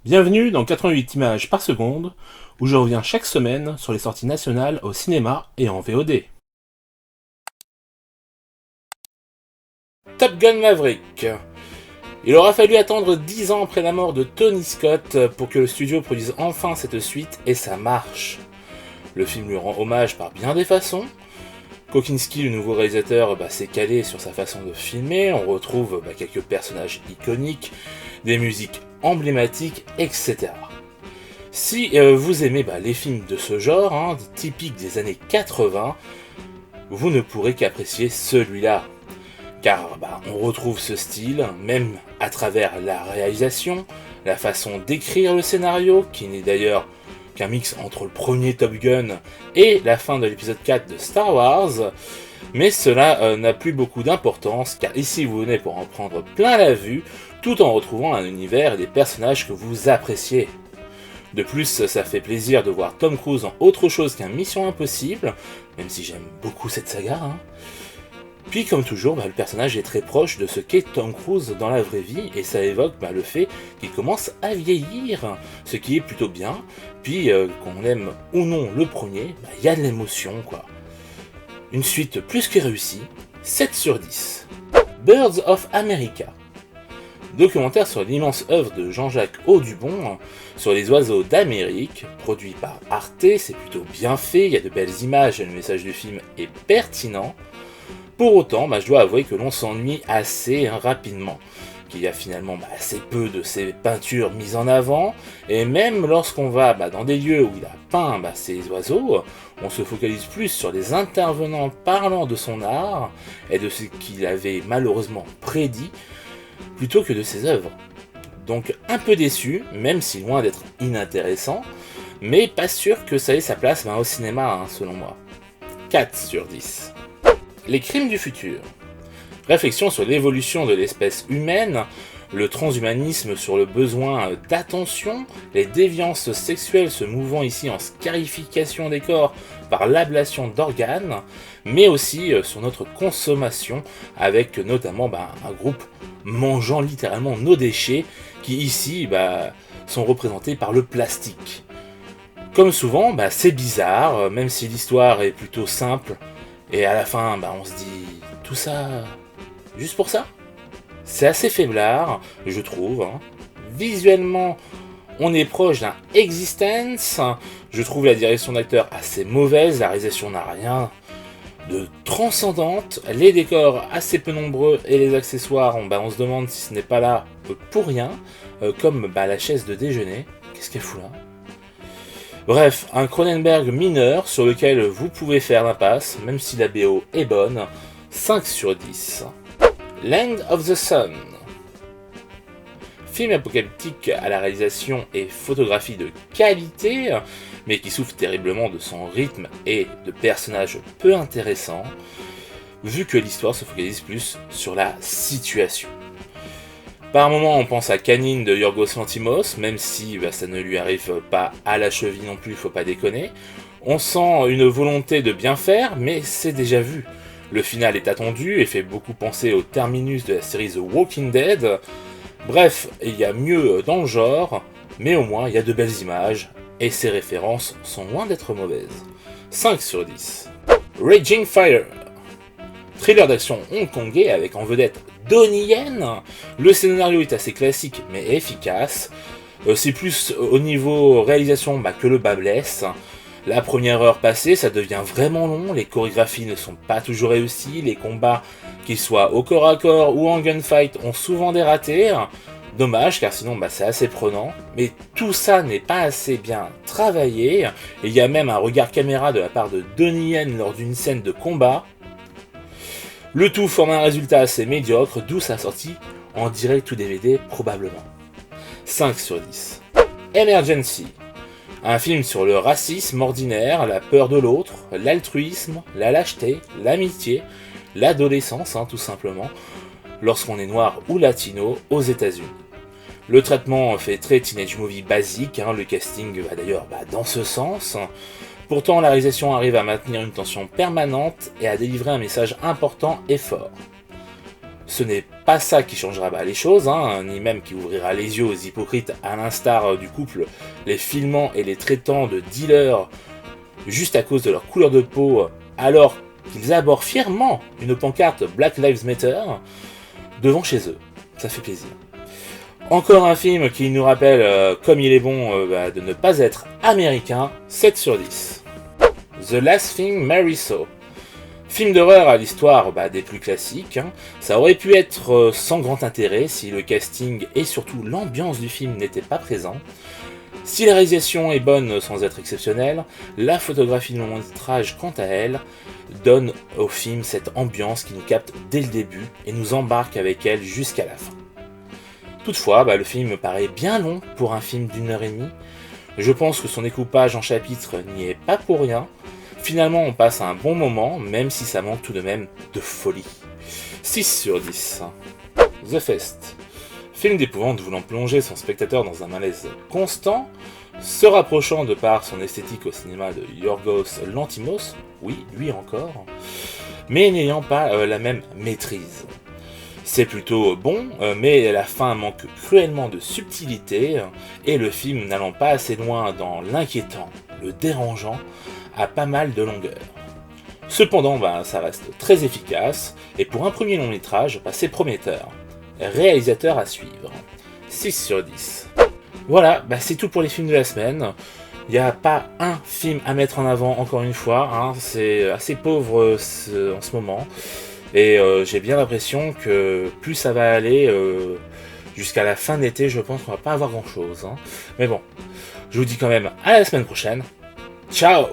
Bienvenue dans 88 images par seconde, où je reviens chaque semaine sur les sorties nationales au cinéma et en VOD. Top Gun Maverick. Il aura fallu attendre 10 ans après la mort de Tony Scott pour que le studio produise enfin cette suite, et ça marche. Le film lui rend hommage par bien des façons. Kokinski, le nouveau réalisateur, s'est calé sur sa façon de filmer. On retrouve quelques personnages iconiques, des musiques emblématiques, etc. Si vous aimez les films de ce genre, typiques des années 80, vous ne pourrez qu'apprécier celui-là. Car on retrouve ce style, même à travers la réalisation, la façon d'écrire le scénario, qui n'est d'ailleurs qu'un mix entre le premier Top Gun et la fin de l'épisode 4 de Star Wars. Mais cela n'a plus beaucoup d'importance, car ici vous venez pour en prendre plein la vue, tout en retrouvant un univers et des personnages que vous appréciez. De plus, ça fait plaisir de voir Tom Cruise en autre chose qu'un Mission Impossible, même si j'aime beaucoup cette saga. Puis comme toujours, le personnage est très proche de ce qu'est Tom Cruise dans la vraie vie, et ça évoque le fait qu'il commence à vieillir, ce qui est plutôt bien. Puis qu'on aime ou non le premier, y a de l'émotion quoi. Une suite plus que réussie, 7 sur 10. Birds of America. Documentaire sur l'immense œuvre de Jean-Jacques Audubon sur les oiseaux d'Amérique, produit par Arte. C'est plutôt bien fait, il y a de belles images et le message du film est pertinent. Pour autant, je dois avouer que l'on s'ennuie assez rapidement, qu'il y a finalement assez peu de ces peintures mises en avant, et même lorsqu'on va dans des lieux où il a peint ces oiseaux, on se focalise plus sur les intervenants parlant de son art et de ce qu'il avait malheureusement prédit, plutôt que de ses œuvres. Donc un peu déçu, même si loin d'être inintéressant, mais pas sûr que ça ait sa place au cinéma, selon moi. 4 sur 10. Les crimes du futur. Réflexion sur l'évolution de l'espèce humaine, le transhumanisme sur le besoin d'attention, les déviances sexuelles se mouvant ici en scarification des corps par l'ablation d'organes, mais aussi sur notre consommation, avec notamment un groupe mangeant littéralement nos déchets, qui ici sont représentés par le plastique. Comme souvent, c'est bizarre, même si l'histoire est plutôt simple, et à la fin, on se dit, tout ça, juste pour ça? C'est assez faiblard, je trouve. Visuellement, on est proche d'un Existence. Je trouve la direction d'acteur assez mauvaise, la réalisation n'a rien de transcendante, les décors assez peu nombreux et les accessoires, on se demande si ce n'est pas là pour rien, comme la chaise de déjeuner. Qu'est-ce qu'elle fout là? Bref, un Cronenberg mineur sur lequel vous pouvez faire l'impasse, même si la BO est bonne. 5 sur 10. Land of the Sun. Film apocalyptique à la réalisation et photographie de qualité, mais qui souffre terriblement de son rythme et de personnages peu intéressants, vu que l'histoire se focalise plus sur la situation. Par moments, on pense à Canine de Yorgos Lanthimos, même si ça ne lui arrive pas à la cheville non plus, faut pas déconner. On sent une volonté de bien faire, mais c'est déjà vu. Le final est attendu et fait beaucoup penser au terminus de la série The Walking Dead. Bref, il y a mieux dans le genre, mais au moins il y a de belles images, et ses références sont loin d'être mauvaises. 5 sur 10. Raging Fire. Thriller d'action hongkongais avec en vedette Donnie Yen. Le scénario est assez classique mais efficace. C'est plus au niveau réalisation que le bas blesse. La première heure passée, ça devient vraiment long, les chorégraphies ne sont pas toujours réussies, les combats, qu'ils soient au corps à corps ou en gunfight, ont souvent des ratés. Dommage, car sinon c'est assez prenant, mais tout ça n'est pas assez bien travaillé, et il y a même un regard caméra de la part de Donnie Yen lors d'une scène de combat. Le tout forme un résultat assez médiocre, d'où sa sortie en direct ou DVD probablement. 5 sur 10. Emergency. Un film sur le racisme ordinaire, la peur de l'autre, l'altruisme, la lâcheté, l'amitié, l'adolescence tout simplement, lorsqu'on est noir ou latino aux États-Unis. Le traitement fait très teenage movie basique, le casting va d'ailleurs dans ce sens. Pourtant, la réalisation arrive à maintenir une tension permanente et à délivrer un message important et fort. Ce n'est pas ça qui changera les choses, ni même qui ouvrira les yeux aux hypocrites, à l'instar du couple les filmant et les traitant de dealers juste à cause de leur couleur de peau, alors qu'ils arborent fièrement une pancarte Black Lives Matter devant chez eux. Ça fait plaisir. Encore un film qui nous rappelle, comme il est bon, de ne pas être américain, 7 sur 10. The Last Thing Mary Saw. Film d'horreur à l'histoire des plus classiques. Ça aurait pu être sans grand intérêt si le casting et surtout l'ambiance du film n'étaient pas présents. Si la réalisation est bonne sans être exceptionnelle, la photographie du long métrage, quant à elle, donne au film cette ambiance qui nous capte dès le début et nous embarque avec elle jusqu'à la fin. Toutefois, le film me paraît bien long pour un film d'1h30. Je pense que son découpage en chapitres n'y est pas pour rien. Finalement, on passe un bon moment, même si ça manque tout de même de folie. 6 sur 10. The Fest. Film d'épouvante voulant plonger son spectateur dans un malaise constant, se rapprochant de par son esthétique au cinéma de Yorgos Lanthimos, oui, lui encore, mais n'ayant pas la même maîtrise. C'est plutôt bon, mais la fin manque cruellement de subtilité, et le film n'allant pas assez loin dans l'inquiétant, le dérangeant, a pas mal de longueur. Cependant, ça reste très efficace, et pour un premier long métrage, c'est prometteur. Réalisateur à suivre. 6 sur 10. Voilà, c'est tout pour les films de la semaine. Il n'y a pas un film à mettre en avant, encore une fois, c'est assez pauvre en ce moment. Et j'ai bien l'impression que plus ça va aller, jusqu'à la fin de l'été, je pense qu'on va pas avoir grand chose. Mais bon, je vous dis quand même à la semaine prochaine. Ciao!